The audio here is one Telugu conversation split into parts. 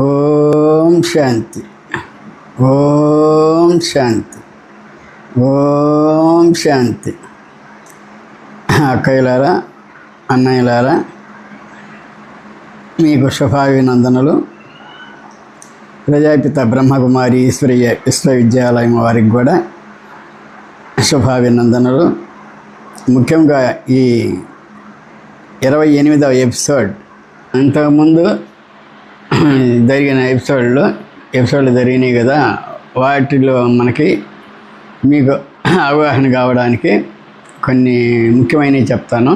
ఓం శాంతి. ఓం శాంతి. ఓం శాంతి. అక్కయ్యలారా, అన్నయ్యలారా, మీకు శుభాభినందనలు. ప్రజాపిత బ్రహ్మకుమారి ఈశ్వరీయ విశ్వవిద్యాలయం వారికి కూడా శుభాభినందనలు. ముఖ్యంగా ఈ 28వ ఎపిసోడ్, ఇంతకుముందు జరిగిన ఎపిసోడ్లు జరిగినాయి కదా, వాటిలో మనకి మీకు అవగాహన కావడానికి కొన్ని ముఖ్యమైనవి చెప్తాను.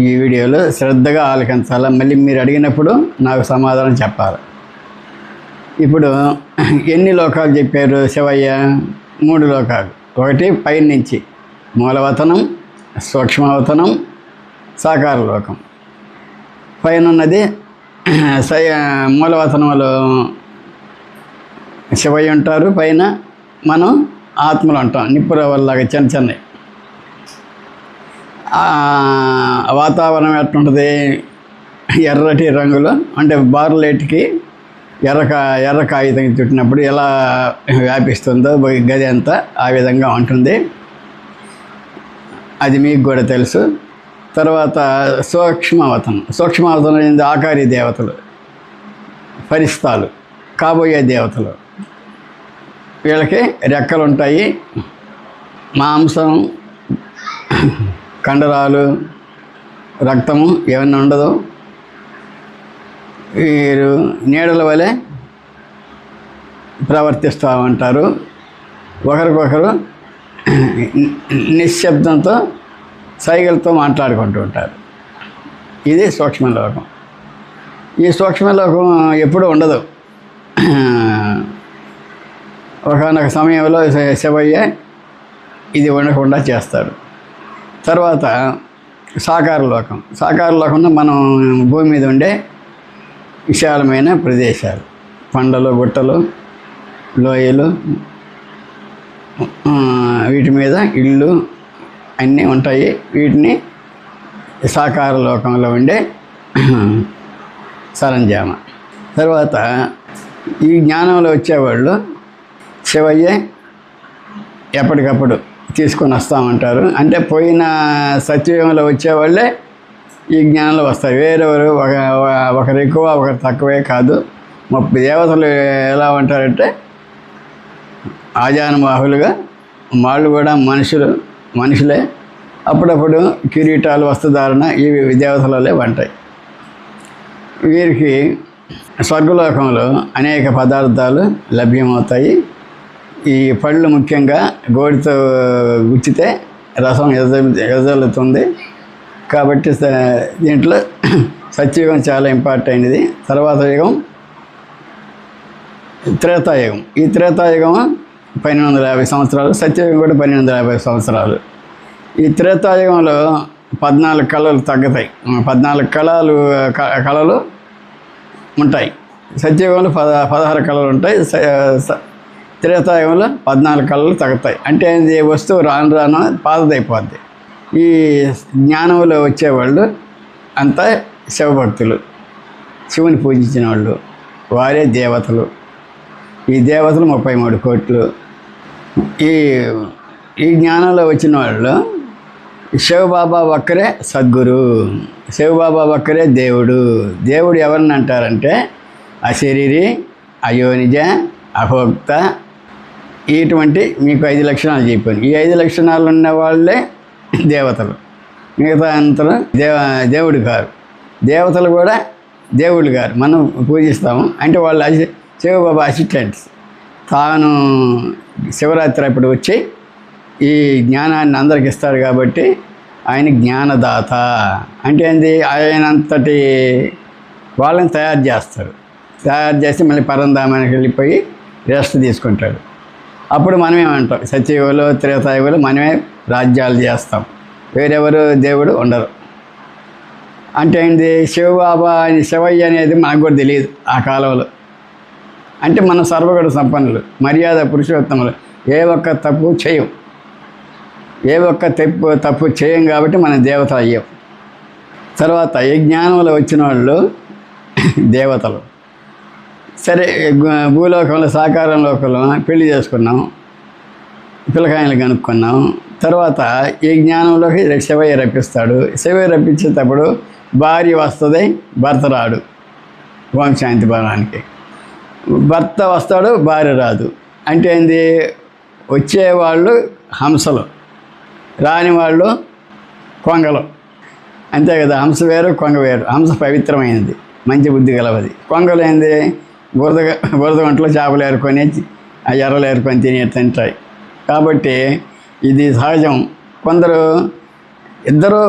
ఈ వీడియోలో శ్రద్ధగా ఆలకించాలి. మళ్ళీ మీరు అడిగినప్పుడు నాకు సమాధానం చెప్పాలి. ఇప్పుడు ఎన్ని లోకాలు చెప్పారు శివయ్య? 3 లోకాలు. ఒకటి పైనుంచి మూలవతనం, సూక్ష్మవతనం, సాకార లోకం. పైన ఉన్నది మూలవతనంలో శివయ్య ఉంటారు, పైన మనం ఆత్మలు ఉంటాం, నిప్పురవల్లాగా చిన్న చిన్నవి. వాతావరణం ఎట్లుంటుంది? ఎర్రటి రంగులో, అంటే బారులేటికి ఎర్ర కాగితం చుట్టినప్పుడు ఎలా వ్యాపిస్తుందో గది అంతా ఆ విధంగా ఉంటుంది. అది మీకు కూడా తెలుసు. తర్వాత సూక్ష్మవతనం ఏంది? ఆకారి దేవతలు, ఫరిస్తాలు, కాబోయే దేవతలు. వీళ్ళకి రెక్కలు ఉంటాయి, మాంసం, కండరాలు, రక్తము ఏమన్నా ఉండదు. వీరు నీడల వలె ప్రవర్తిస్తూ ఉంటారు. ఒకరికొకరు నిశ్శబ్దంతో, సైగలతో మాట్లాడుకుంటూ ఉంటారు. ఇది సూక్ష్మలోకం. ఈ సూక్ష్మలోకం ఎప్పుడూ ఉండదు. ఒకనొక సమయంలో శివయ్య ఇది ఉండకుండా చేస్తాడు. తర్వాత సాకార లోకంలో మనం భూమి మీద ఉండే విశాలమైన ప్రదేశాలు, కొండలు, గుట్టలు, లోయలు, వీటి మీద ఇళ్ళు అన్నీ ఉంటాయి. వీటిని సాకార లోకంలో ఉండే సరంజామ. తర్వాత ఈ జ్ఞానంలో వచ్చేవాళ్ళు శివయ్య ఎప్పటికప్పుడు తీసుకొని వస్తామంటారు. అంటే పోయిన సత్యయుగంలో వచ్చేవాళ్ళే ఈ జ్ఞానంలో వస్తారు. వేరెవరు ఒకరు ఎక్కువ ఒకరు తక్కువే కాదు. 30 దేవతలు ఎలా ఉంటారంటే ఆజానుబాహులుగా, వాళ్ళు కూడా మనుషులే. అప్పుడప్పుడు కిరీటాలు, వస్త్రధారణ ఇవి దేవతలే ఉంటాయి. వీరికి స్వర్గలోకంలో అనేక పదార్థాలు లభ్యమవుతాయి. ఈ పళ్ళు ముఖ్యంగా గోడితో గుచ్చితే రసం ఎదజల్లుతుంది. కాబట్టి దీంట్లో సత్యయుగం చాలా ఇంపార్టెంట్ అయినది. తర్వాత యుగం త్రేతాయుగం. ఈ త్రేతాయుగం 1250 సంవత్సరాలు, సత్యయుగం కూడా 1250 సంవత్సరాలు. ఈ త్రేతాయుగంలో 14 కళలు తగ్గుతాయి. 14 కళలు ఉంటాయి. సత్యయుగంలో 16 కళలు ఉంటాయి. త్రేతాయుగంలో 14 కళలు తగ్గుతాయి. అంటే వస్తువు రాను పాతదైపోద్ది. ఈ జ్ఞానంలో వచ్చేవాళ్ళు అంతా శివభక్తులు, శివుని పూజించిన వాళ్ళు, వారే దేవతలు. ఈ దేవతలు 33 కోట్లు. ఈ జ్ఞానంలో వచ్చిన వాళ్ళు శివబాబా ఒక్కరే సద్గురు, శివబాబా ఒక్కరే దేవుడు. దేవుడు ఎవరిని అంటారంటే అశరీరి, అయోనిజ, అభోక్త. ఇటువంటి మీకు 5 లక్షణాలు చెప్పాను. ఈ 5 లక్షణాలు ఉన్న వాళ్ళే దేవతలు. మిగతా అంతలో దేవుడు గారు. దేవతలు కూడా దేవుళ్ళు గారు. మనం పూజిస్తాము అంటే వాళ్ళు శివబాబా అసిస్టెంట్స్. తాను శివరాత్రి అప్పుడు వచ్చి ఈ జ్ఞానాన్ని అందరికి ఇస్తాడు కాబట్టి ఆయన జ్ఞానదాత. అంటే ఏంది? ఆయనంతటి వాళ్ళని తయారు చేసి మళ్ళీ పరంధామానికి వెళ్ళిపోయి రెస్ట్ తీసుకుంటాడు. అప్పుడు మనమేమంటాం? సత్యయుగంలో, త్రేతాయుగంలో మనమే రాజ్యాలు చేస్తాం, వేరెవరు దేవుడు ఉండరు. అంటే ఏంటి? శివబాబా, శివయ్య అనేది మనకు కూడా తెలియదు ఆ కాలంలో. అంటే మనం సర్వగుణ సంపన్నులు, మర్యాద పురుషోత్తములు, ఏ ఒక్క తప్పు చేయం కాబట్టి మనం దేవతలు అయ్యాం. తర్వాత ఈ జ్ఞానంలో వచ్చిన వాళ్ళు దేవతలు. సరే భూలోకంలో సాకారం లోకంలో పెళ్లి చేసుకున్నాం, పిల్లకాయలు కనుక్కున్నాం. తర్వాత ఈ జ్ఞానంలోకి శివయ్య రప్పిస్తాడు. శివయ్య రప్పించేటప్పుడు భార్య వస్తుంది, భర్త రాడు. వంశాంతి బలానికి భర్త వస్తాడు, భార్య రాదు. అంటే ఏంది, వచ్చేవాళ్ళు హంసలు, రాని వాళ్ళు కొంగలు. అంతే కదా, హంస వేరు కొంగ వేరు. హంస పవిత్రమైనది, మంచి బుద్ధి గలవది. కొంగలు ఏంది, బురద వంటలో చేపలు ఏరుకొని ఆ ఎర్రలు ఏరుకొని తింటాయి. కాబట్టి ఇది సహజం. ఇద్దరు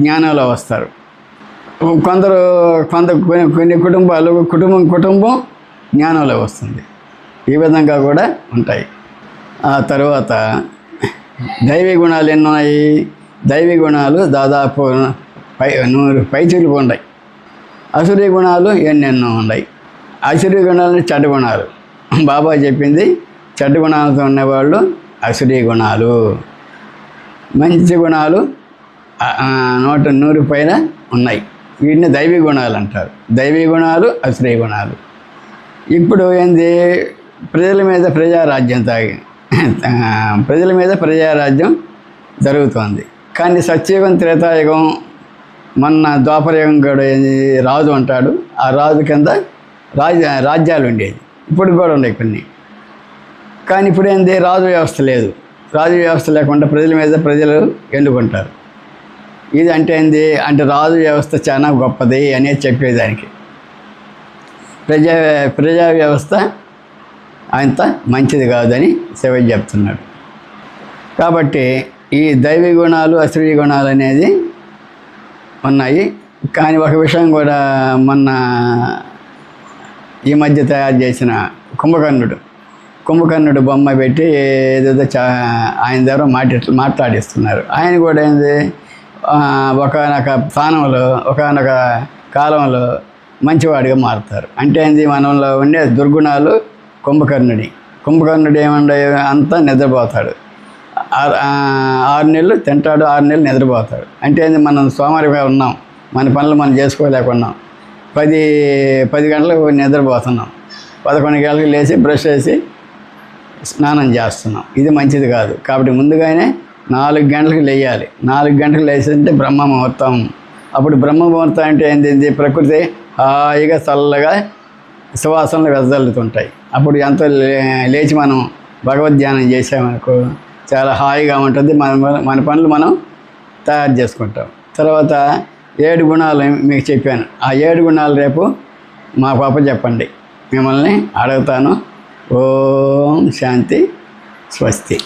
జ్ఞానంలో వస్తారు. కొన్ని కుటుంబాలు కుటుంబం జ్ఞానంలో వస్తుంది. ఈ విధంగా కూడా ఉంటాయి. ఆ తర్వాత దైవీ గుణాలు ఎన్ని ఉన్నాయి? దైవీ గుణాలు దాదాపు 100 పైచిలుపు ఉన్నాయి. అసురీ గుణాలు ఎన్నెన్నో ఉన్నాయి. అసురీ గుణాలు చెడ్డ గుణాలు. బాబా చెప్పింది చెడ్డ గుణాలతో ఉన్నవాళ్ళు అసురీ గుణాలు. మంచి గుణాలు 100 పైన ఉన్నాయి. వీటిని దైవీ గుణాలు అంటారు. దైవీ గుణాలు, అసురీ గుణాలు. ఇప్పుడు ఏంది, ప్రజల మీద ప్రజారాజ్యం జరుగుతోంది. కానీ సత్యయుగం, త్రేతాయుగం, మొన్న ద్వాపరయుగం కూడా రాజు అంటాడు. ఆ రాజు కింద రాజ్యాలు ఉండేది. ఇప్పుడు కూడా ఉన్నాయి కొన్ని. కానీ ఇప్పుడు ఏంది, రాజు వ్యవస్థ లేదు. రాజు వ్యవస్థ లేకుండా ప్రజల మీద ప్రజలు ఎన్నుకుంటారు. ఇది అంటే ఏంది అంటే, రాజు వ్యవస్థ చాలా గొప్పది అనేది చెప్పేదానికి. ప్రజా వ్యవస్థ అంత మంచిది కాదని శివయ్య చెప్తున్నాడు. కాబట్టి ఈ దైవీ గుణాలు, అసురీ గుణాలు అనేది ఉన్నాయి. కానీ ఒక విషయం కూడా, మొన్న ఈ మధ్య తయారు చేసిన కుంభకర్ణుడు బొమ్మ పెట్టి ఏదేదో ఆయన దగ్గర మాట్లాడిస్తున్నారు. ఆయన కూడా ఏంది, ఒకనొక స్థానంలో ఒకనొక కాలంలో మంచివాడిగా మారుతారు. అంటే ఏంది, మనలో ఉండే దుర్గుణాలు కుంభకర్ణుడు ఏమండే అంతా నిద్రపోతాడు. 6 నెలలు తింటాడు, 6 నెలలు నిద్రపోతాడు. అంటే ఏంది, మనం సోమవారిగా ఉన్నాం, మన పనులు మనం చేసుకోలేకున్నాం. 10 గంటలకు నిద్రపోతున్నాం, 11 గంటలకు లేచి బ్రష్ చేసి స్నానం చేస్తున్నాం. ఇది మంచిది కాదు. కాబట్టి ముందుగానే 4 గంటలకు లేయాలి. 4 గంటలకు లేచింటే బ్రహ్మ ముహూర్తం. అప్పుడు బ్రహ్మ ముహూర్తం అంటే ఏంటి, ప్రకృతి హాయిగా చల్లగా సువాసనలు వెదజల్లుతుంటాయి. అప్పుడు ఎంత లేచి మనం భగవద్ధ్యానం చేసామనుకో చాలా హాయిగా ఉంటుంది. మన పనులు మనం తయారు చేసుకుంటాం. తర్వాత 7 గుణాలు మీకు చెప్పాను. ఆ 7 గుణాలు రేపు మా పాప చెప్పండి, మిమ్మల్ని అడుగుతాను. ఓం శాంతి, స్వస్తి.